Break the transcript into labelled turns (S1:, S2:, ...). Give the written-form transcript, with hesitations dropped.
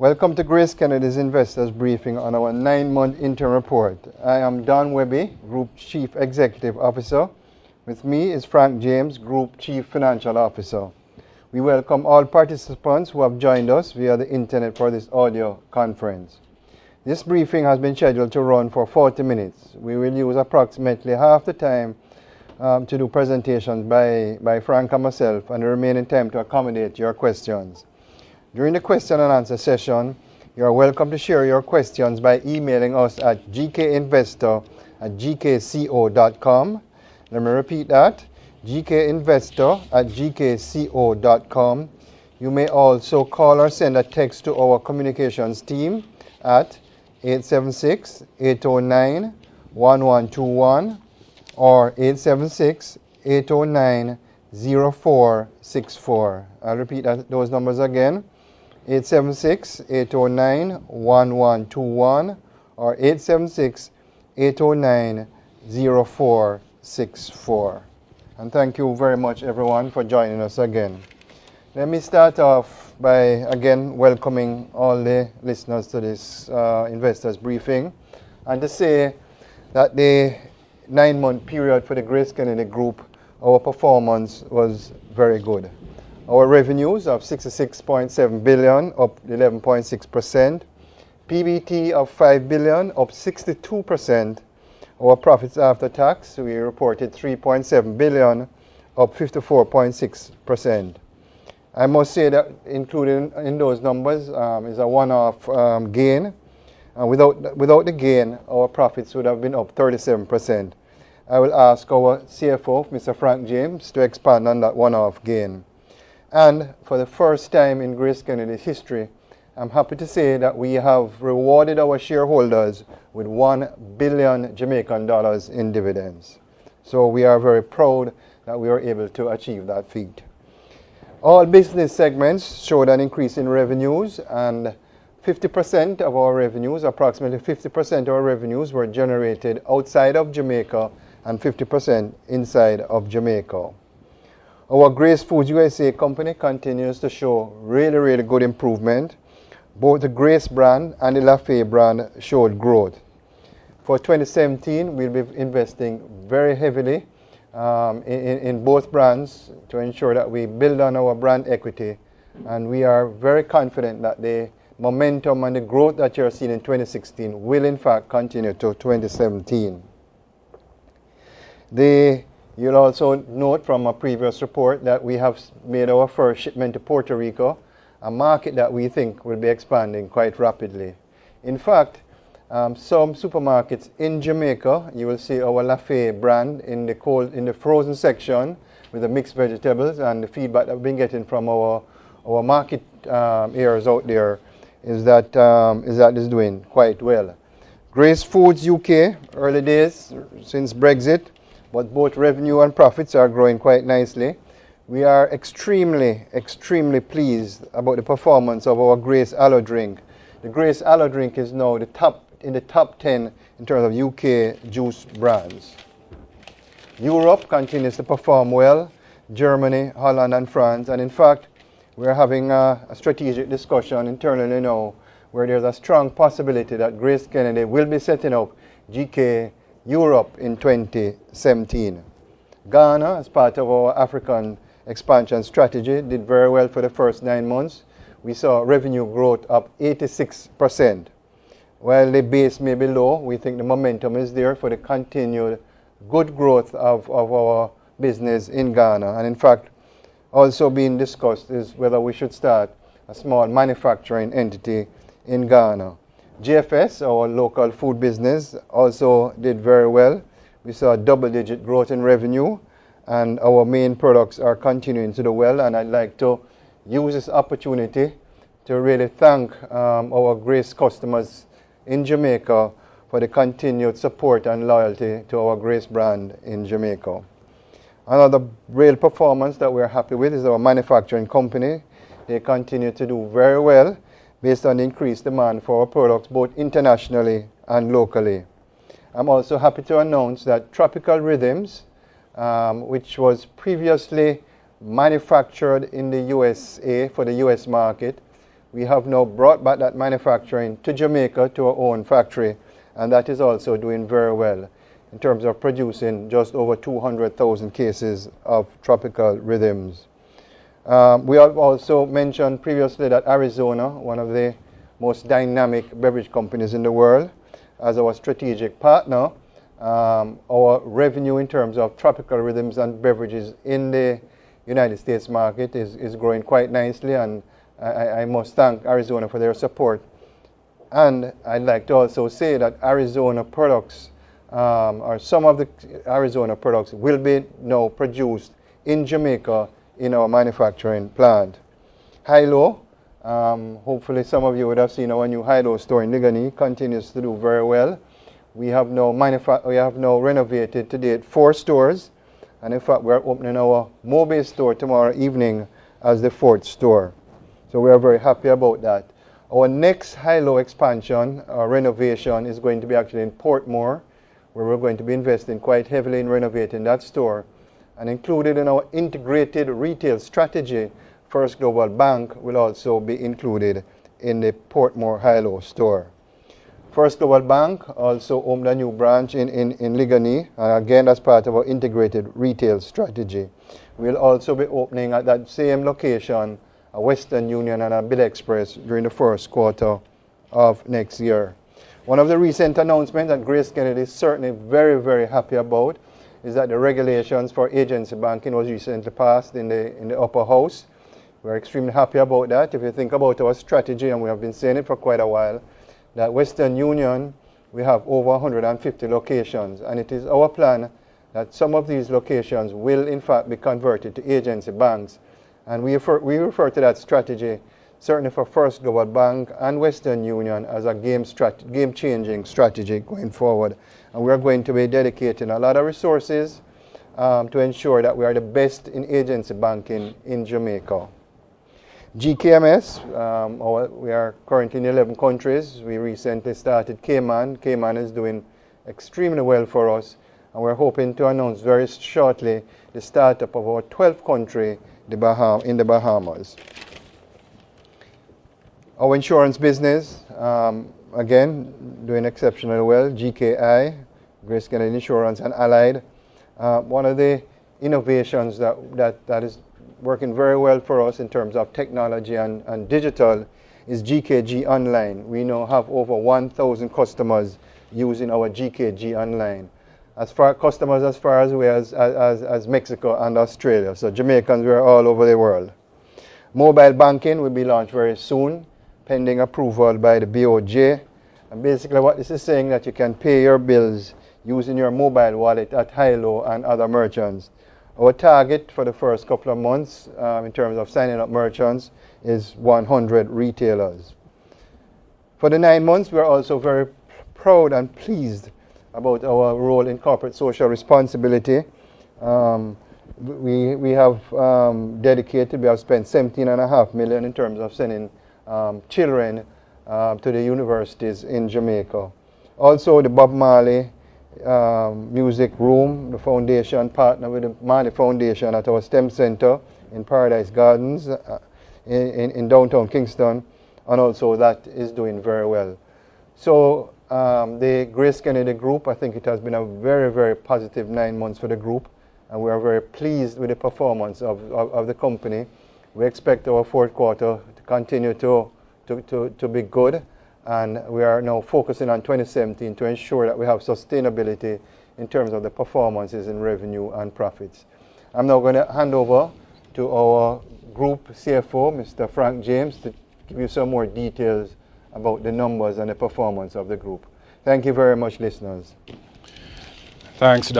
S1: Welcome to Grace Kennedy's Investors Briefing on our 9-month interim report. I am Don Webby, Group Chief Executive Officer. With me is Frank James, Group Chief Financial Officer. We welcome all participants who have joined us via the internet for this audio conference. This briefing has been scheduled to run for 40 minutes. We will use approximately half the time to do presentations by Frank and myself, and the remaining time to accommodate your questions. During the question and answer session, you are welcome to share your questions by emailing us at gkinvestor@gkco.com. Let me repeat that, gkinvestor@gkco.com. You may also call or send a text to our communications team at 876-809-1121 or 876-809-0464. I'll repeat those numbers again. 876-809-1121 or 876-809-0464. And thank you very much, everyone, for joining us again. Let me start off by again welcoming all the listeners to this investors briefing, and to say that the 9-month period for the Grace Kennedy Group, our performance was very good. Our revenues of $66.7 billion, up 11.6%. PBT of $5 billion, up 62%. Our profits after tax, we reported $3.7 billion, up 54.6%. I must say that included in those numbers is a one-off gain. Without the gain, our profits would have been up 37%. I will ask our CFO, Mr. Frank James, to expand on that one-off gain. And for the first time in Grace Kennedy's history, I'm happy to say that we have rewarded our shareholders with $1 billion Jamaican dollars in dividends. So we are very proud that we were able to achieve that feat. All business segments showed an increase in revenues, and 50% of our revenues, approximately 50% of our revenues, were generated outside of Jamaica and 50% inside of Jamaica. Our Grace Foods USA company continues to show really good improvement. Both the Grace brand and the Lafay brand showed growth. For 2017, we'll be investing very heavily in both brands to ensure that we build on our brand equity, and we are very confident that the momentum and the growth that you're seeing in 2016 will in fact continue to 2017. You'll also note from a previous report that we have made our first shipment to Puerto Rico, a market that we think will be expanding quite rapidly. In fact, some supermarkets in Jamaica, you will see our Lafay brand in the frozen section with the mixed vegetables, and the feedback that we've been getting from our market areas out there is that it's doing quite well. Grace Foods UK, early days since Brexit, but both revenue and profits are growing quite nicely. We are extremely pleased about the performance of our Grace Aloe drink. The Grace Aloe drink is now in the top 10 in terms of UK juice brands. Europe continues to perform well, Germany, Holland and France, and in fact, we're having a strategic discussion internally now where there's a strong possibility that Grace Kennedy will be setting up GK Europe in 2017. Ghana, as part of our African expansion strategy, did very well for the first 9 months. We saw revenue growth up 86%. While the base may be low, we think the momentum is there for the continued good growth of our business in Ghana. And in fact, also being discussed is whether we should start a small manufacturing entity in Ghana. GFS, our local food business, also did very well. We saw double-digit growth in revenue, and our main products are continuing to do well. And I'd like to use this opportunity to really thank our Grace customers in Jamaica for the continued support and loyalty to our Grace brand in Jamaica. Another real performance that we're happy with is our manufacturing company. They continue to do very well based on increased demand for our products both internationally and locally. I'm also happy to announce that Tropical Rhythms, which was previously manufactured in the USA for the US market, We have now brought back that manufacturing to Jamaica, to our own factory, and that is also doing very well in terms of producing just over 200,000 cases of tropical rhythms. We have also mentioned previously that Arizona, one of the most dynamic beverage companies in the world, as our strategic partner. Our revenue in terms of tropical rhythms and beverages in the United States market is growing quite nicely, and I must thank Arizona for their support. And I'd like to also say that Arizona products, or some of the Arizona products, will be now produced in Jamaica in our manufacturing plant. Hilo, hopefully some of you would have seen our new Hilo store in Liguanea, continues to do very well. We have now renovated to date 4 stores, and in fact we're opening our Mobile store tomorrow evening as the 4th store. So we are very happy about that. Our next Hilo expansion or renovation is going to be actually in Portmore, where we're going to be investing quite heavily in renovating that store. And included in our integrated retail strategy, First Global Bank will also be included in the Portmore Hilo store. First Global Bank also opened a new branch in Liguanea, and again as part of our integrated retail strategy. We'll also be opening at that same location a Western Union and a Bill Express during the first quarter of next year. One of the recent announcements that Grace Kennedy is certainly very, very happy about is that the regulations for agency banking was recently passed in the upper house. We're extremely happy about that. If you think about our strategy, and we have been saying it for quite a while, that Western Union, we have over 150 locations, and it is our plan that some of these locations will in fact be converted to agency banks. And we refer to that strategy, certainly for First Global Bank and Western Union, as a game-changing strategy going forward. And we are going to be dedicating a lot of resources to ensure that we are the best in agency banking in Jamaica. GKMS, we are currently in 11 countries. We recently started Cayman. Cayman is doing extremely well for us, and we're hoping to announce very shortly the startup of our 12th country in the Bahamas. Our insurance business, again, doing exceptionally well. GKI, Grace Kennedy Insurance and Allied. One of the innovations that is working very well for us in terms of technology and digital is GKG Online. We now have over 1,000 customers using our GKG Online. Customers as far away as Mexico and Australia. So Jamaicans, we are all over the world. Mobile banking will be launched very soon, pending approval by the BOJ. And basically what this is saying, that you can pay your bills using your mobile wallet at Hilo and other merchants. Our target for the first couple of months in terms of signing up merchants is 100 retailers. For the 9 months, we are also very proud and pleased about our role in corporate social responsibility. We have we have spent 17.5 million in terms of sending children to the universities in Jamaica. Also, the Bob Marley Music Room, the foundation, partner with the Marley Foundation at our STEM Center in Paradise Gardens in downtown Kingston, and also that is doing very well. So the Grace Kennedy Group, I think it has been a very, very positive 9 months for the group, and we are very pleased with the performance of the company. We expect our 4th quarter to continue to be good, and we are now focusing on 2017 to ensure that we have sustainability in terms of the performances in revenue and profits. I'm now going to hand over to our group CFO, Mr. Frank James, to give you some more details about the numbers and the performance of the group. Thank you very much, listeners.
S2: Thanks,